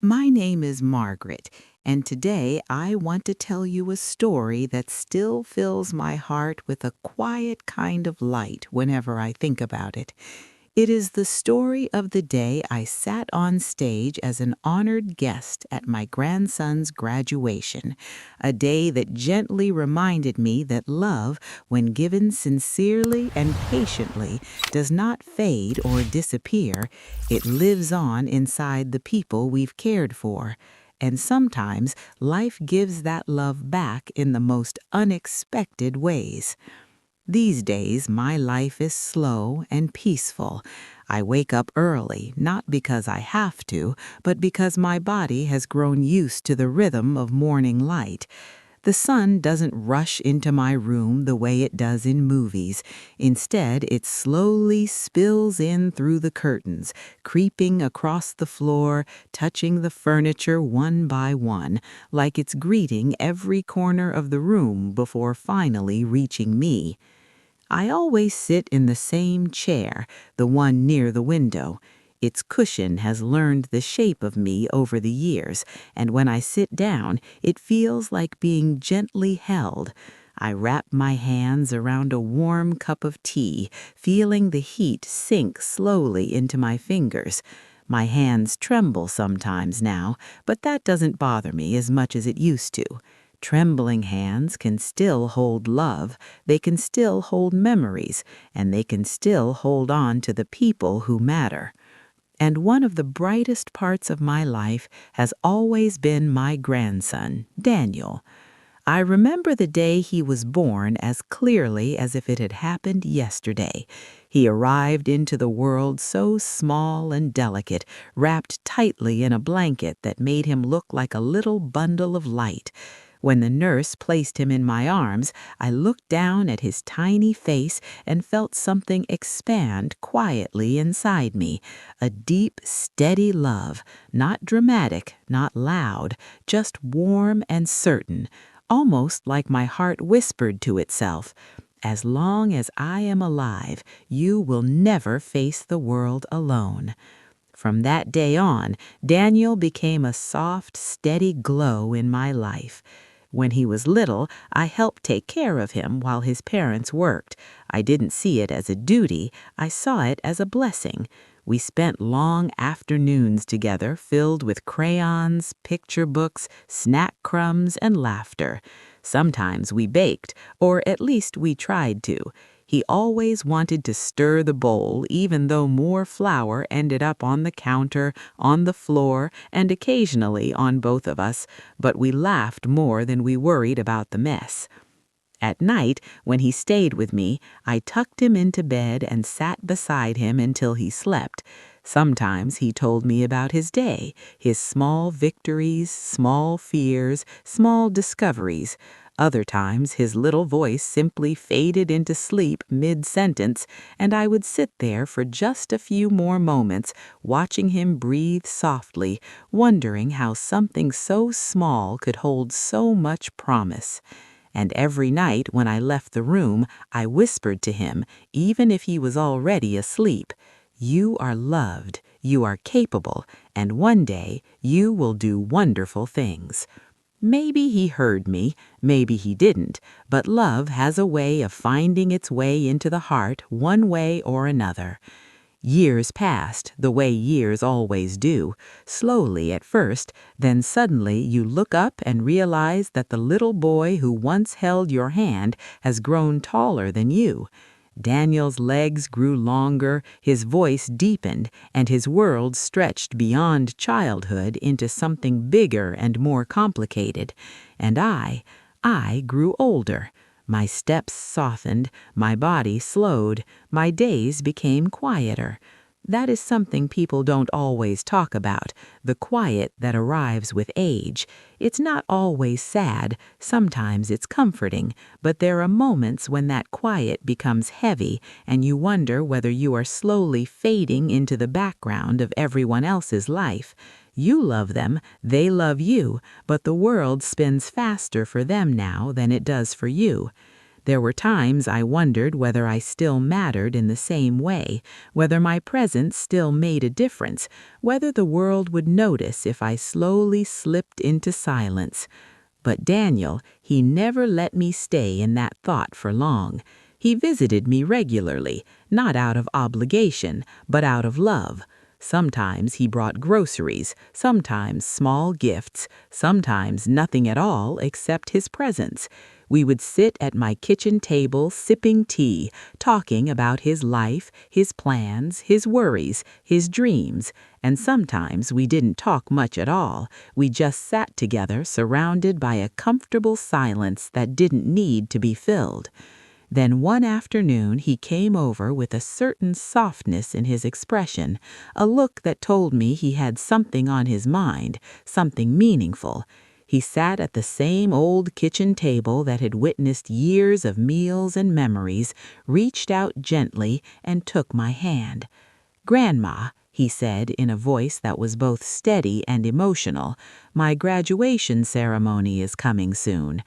My name is Margaret, and today I want to tell you a story that still fills my heart with a quiet kind of light whenever I think about it. It is the story of the day I sat on stage as an honored guest at my grandson's graduation, a day that gently reminded me that love, when given sincerely and patiently, does not fade or disappear. It lives on inside the people we've cared for. And sometimes life gives that love back in the most unexpected ways. These days, my life is slow and peaceful. I wake up early, not because I have to, but because my body has grown used to the rhythm of morning light. The sun doesn't rush into my room the way it does in movies. Instead, it slowly spills in through the curtains, creeping across the floor, touching the furniture one by one, like it's greeting every corner of the room before finally reaching me. I always sit in the same chair, the one near the window. Its cushion has learned the shape of me over the years, and when I sit down, it feels like being gently held. I wrap my hands around a warm cup of tea, feeling the heat sink slowly into my fingers. My hands tremble sometimes now, but that doesn't bother me as much as it used to. Trembling hands can still hold love, they can still hold memories, and they can still hold on to the people who matter. And one of the brightest parts of my life has always been my grandson, Daniel. I remember the day he was born as clearly as if it had happened yesterday. He arrived into the world so small and delicate, wrapped tightly in a blanket that made him look like a little bundle of light. When the nurse placed him in my arms, I looked down at his tiny face and felt something expand quietly inside me, a deep, steady love, not dramatic, not loud, just warm and certain, almost like my heart whispered to itself, "As long as I am alive, you will never face the world alone." From that day on, Daniel became a soft, steady glow in my life. When he was little, I helped take care of him while his parents worked. I didn't see it as a duty, I saw it as a blessing. We spent long afternoons together filled with crayons, picture books, snack crumbs, and laughter. Sometimes we baked, or at least we tried to. He always wanted to stir the bowl, even though more flour ended up on the counter, on the floor, and occasionally on both of us, but we laughed more than we worried about the mess. At night, when he stayed with me, I tucked him into bed and sat beside him until he slept. Sometimes he told me about his day, his small victories, small fears, small discoveries. Other times his little voice simply faded into sleep mid-sentence, and I would sit there for just a few more moments, watching him breathe softly, wondering how something so small could hold so much promise. And every night when I left the room, I whispered to him, even if he was already asleep, "You are loved, you are capable, and one day you will do wonderful things." Maybe he heard me, maybe he didn't, but love has a way of finding its way into the heart one way or another. Years passed, the way years always do, slowly at first, then suddenly you look up and realize that the little boy who once held your hand has grown taller than you. Daniel's legs grew longer, his voice deepened, and his world stretched beyond childhood into something bigger and more complicated. And I grew older. My steps softened, my body slowed, my days became quieter. That is something people don't always talk about, the quiet that arrives with age. It's not always sad, sometimes it's comforting, but there are moments when that quiet becomes heavy and you wonder whether you are slowly fading into the background of everyone else's life. You love them, they love you, but the world spins faster for them now than it does for you. There were times I wondered whether I still mattered in the same way, whether my presence still made a difference, whether the world would notice if I slowly slipped into silence. But Daniel, he never let me stay in that thought for long. He visited me regularly, not out of obligation, but out of love. Sometimes he brought groceries, sometimes small gifts, sometimes nothing at all except his presence. We would sit at my kitchen table sipping tea, talking about his life, his plans, his worries, his dreams, and sometimes we didn't talk much at all. We just sat together surrounded by a comfortable silence that didn't need to be filled. Then one afternoon he came over with a certain softness in his expression, a look that told me he had something on his mind, something meaningful. He sat at the same old kitchen table that had witnessed years of meals and memories, reached out gently, and took my hand. "Grandma," he said in a voice that was both steady and emotional, "my graduation ceremony is coming soon."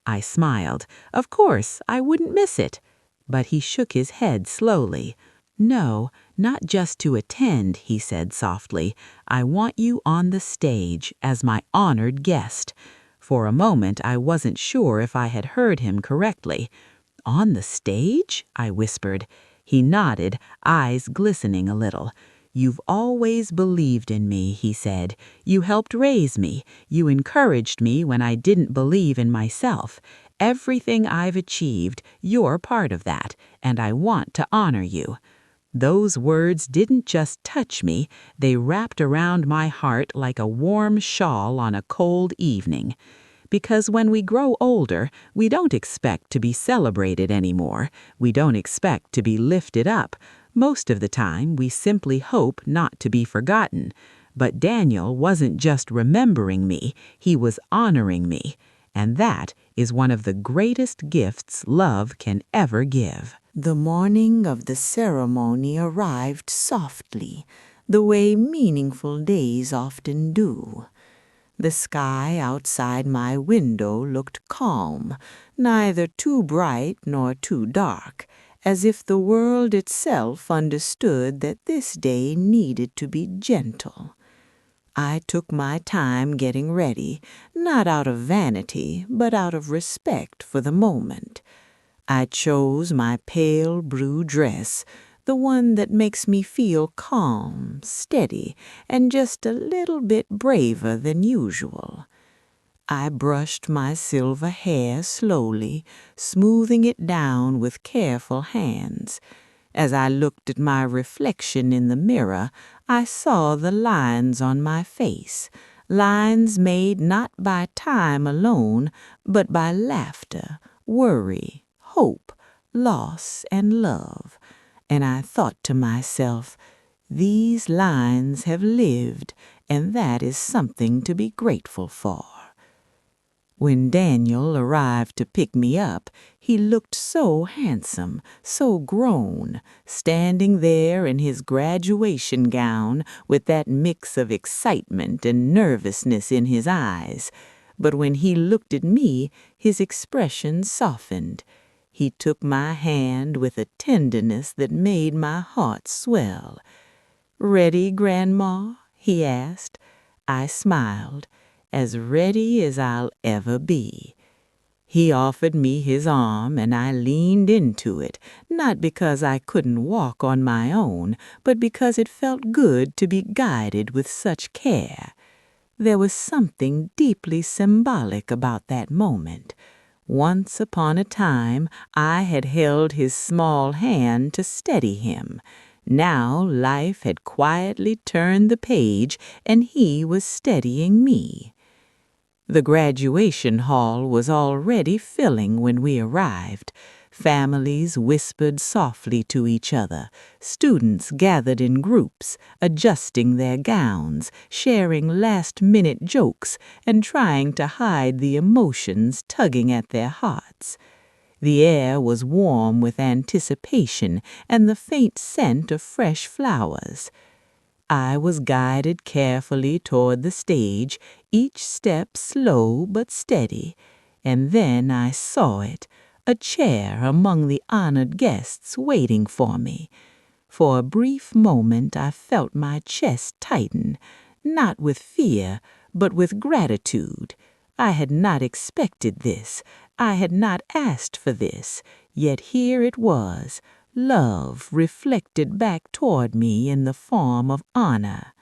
I smiled. Of course, I wouldn't miss it. But he shook his head slowly. "No, not just to attend," he said softly. "I want you on the stage as my honored guest." For a moment, I wasn't sure if I had heard him correctly. "On the stage?" I whispered. He nodded, eyes glistening a little. "You've always believed in me," he said. "You helped raise me. You encouraged me when I didn't believe in myself. Everything I've achieved, you're part of that, and I want to honor you." Those words didn't just touch me, they wrapped around my heart like a warm shawl on a cold evening. Because when we grow older, we don't expect to be celebrated anymore. We don't expect to be lifted up. Most of the time, we simply hope not to be forgotten. But Daniel wasn't just remembering me, he was honoring me. And that is one of the greatest gifts love can ever give. The morning of the ceremony arrived softly, the way meaningful days often do. The sky outside my window looked calm, neither too bright nor too dark, as if the world itself understood that this day needed to be gentle. I took my time getting ready, not out of vanity, but out of respect for the moment. I chose my pale blue dress, the one that makes me feel calm, steady, and just a little bit braver than usual. I brushed my silver hair slowly, smoothing it down with careful hands. As I looked at my reflection in the mirror, I saw the lines on my face, lines made not by time alone, but by laughter, worry, hope, loss, and love. And I thought to myself, these lines have lived, and that is something to be grateful for. When Daniel arrived to pick me up, he looked so handsome, so grown, standing there in his graduation gown with that mix of excitement and nervousness in his eyes. But when he looked at me, his expression softened. He took my hand with a tenderness that made my heart swell. "Ready, Grandma?" he asked. I smiled. "As ready as I'll ever be." He offered me his arm, and I leaned into it, not because I couldn't walk on my own, but because it felt good to be guided with such care. There was something deeply symbolic about that moment. Once upon a time, I had held his small hand to steady him. Now life had quietly turned the page, and he was steadying me. The graduation hall was already filling when we arrived. Families whispered softly to each other. Students gathered in groups, adjusting their gowns, sharing last-minute jokes, and trying to hide the emotions tugging at their hearts. The air was warm with anticipation and the faint scent of fresh flowers. I was guided carefully toward the stage, each step slow but steady, and then I saw it, a chair among the honored guests waiting for me. For a brief moment I felt my chest tighten, not with fear, but with gratitude. I had not expected this. I had not asked for this. Yet here it was, love reflected back toward me in the form of honor.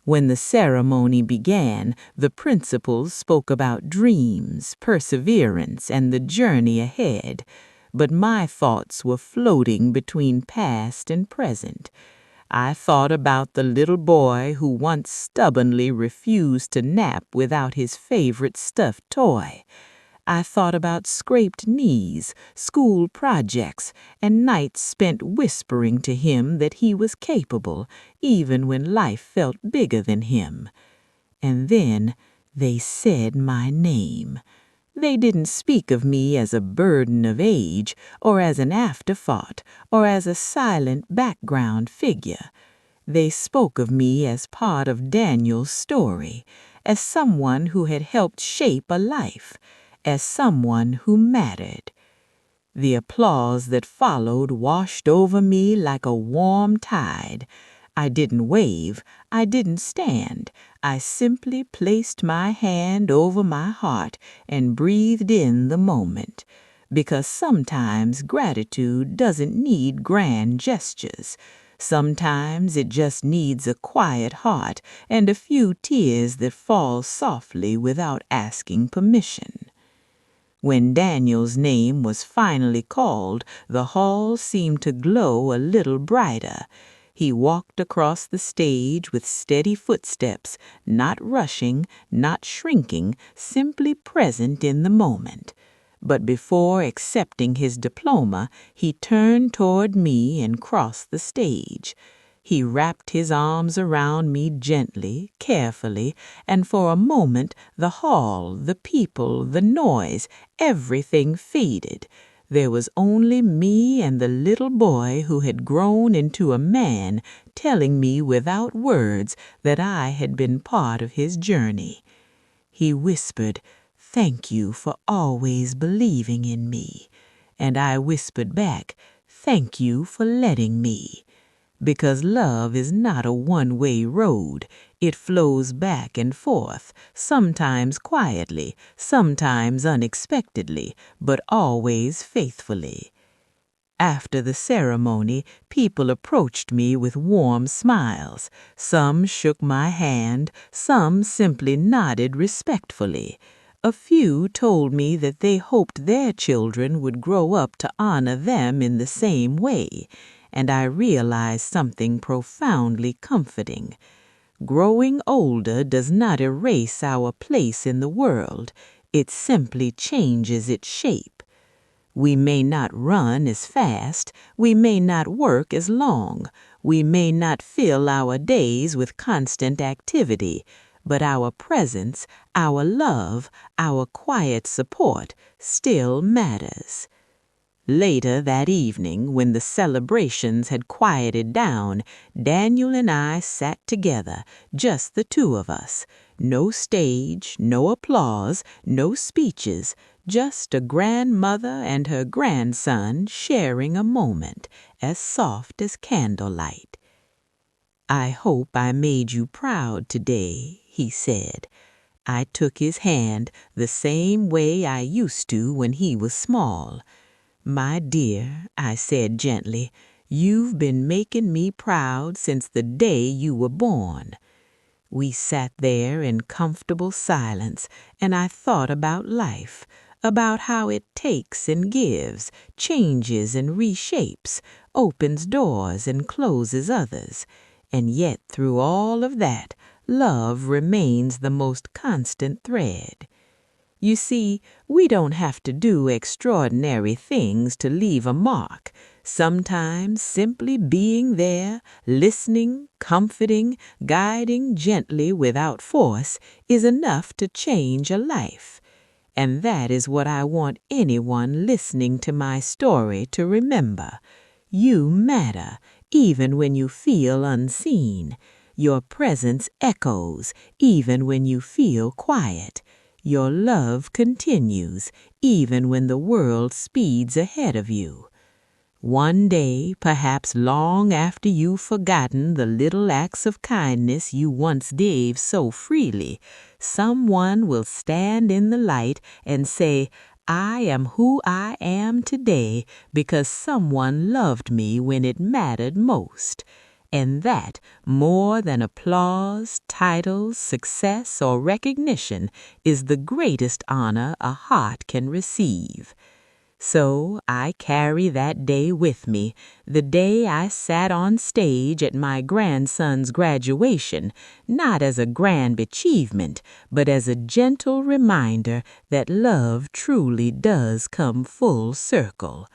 When the ceremony began, the principals spoke about dreams, perseverance, and the journey ahead. But my thoughts were floating between past and present. I thought about the little boy who once stubbornly refused to nap without his favorite stuffed toy. I thought about scraped knees, school projects, and nights spent whispering to him that he was capable, even when life felt bigger than him. And then they said my name. They didn't speak of me as a burden of age, or as an afterthought, or as a silent background figure. They spoke of me as part of Daniel's story, as someone who had helped shape a life, as someone who mattered. The applause that followed washed over me like a warm tide. I didn't wave, I didn't stand. I simply placed my hand over my heart and breathed in the moment. Because sometimes gratitude doesn't need grand gestures. Sometimes it just needs a quiet heart and a few tears that fall softly without asking permission. When Daniel's name was finally called, the hall seemed to glow a little brighter. He walked across the stage with steady footsteps, not rushing, not shrinking, simply present in the moment. But before accepting his diploma, he turned toward me and crossed the stage. He wrapped his arms around me gently, carefully, and for a moment the hall, the people, the noise, everything faded. There was only me and the little boy who had grown into a man, telling me without words that I had been part of his journey. He whispered, "Thank you for always believing in me." And I whispered back, "Thank you for letting me." Because love is not a one-way road. It flows back and forth, sometimes quietly, sometimes unexpectedly, but always faithfully. After the ceremony, people approached me with warm smiles. Some shook my hand, some simply nodded respectfully. A few told me that they hoped their children would grow up to honor them in the same way. And I realized something profoundly comforting. Growing older does not erase our place in the world. It simply changes its shape. We may not run as fast. We may not work as long. We may not fill our days with constant activity. But our presence, our love, our quiet support still matters. Later that evening, when the celebrations had quieted down, Daniel and I sat together, just the two of us. No stage, no applause, no speeches, just a grandmother and her grandson sharing a moment as soft as candlelight. "I hope I made you proud today," he said. I took his hand the same way I used to when he was small. "My dear," I said gently, "you've been making me proud since the day you were born." We sat there in comfortable silence, and I thought about life, about how it takes and gives, changes and reshapes, opens doors and closes others. And yet through all of that, love remains the most constant thread. You see, we don't have to do extraordinary things to leave a mark. Sometimes simply being there, listening, comforting, guiding gently without force is enough to change a life. And that is what I want anyone listening to my story to remember. You matter, even when you feel unseen. Your presence echoes, even when you feel quiet. your love continues even when the world speeds ahead of you. One day, perhaps long after you've forgotten the little acts of kindness you once gave so freely, someone will stand in the light and say, "I am who I am today because someone loved me when it mattered most." And that, more than applause, titles, success, or recognition, is the greatest honor a heart can receive. So I carry that day with me, the day I sat on stage at my grandson's graduation, not as a grand achievement, but as a gentle reminder that love truly does come full circle.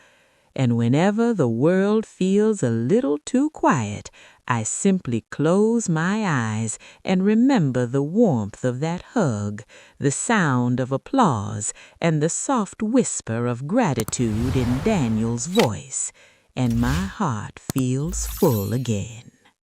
And whenever the world feels a little too quiet, I simply close my eyes and remember the warmth of that hug, the sound of applause, and the soft whisper of gratitude in Daniel's voice, and my heart feels full again.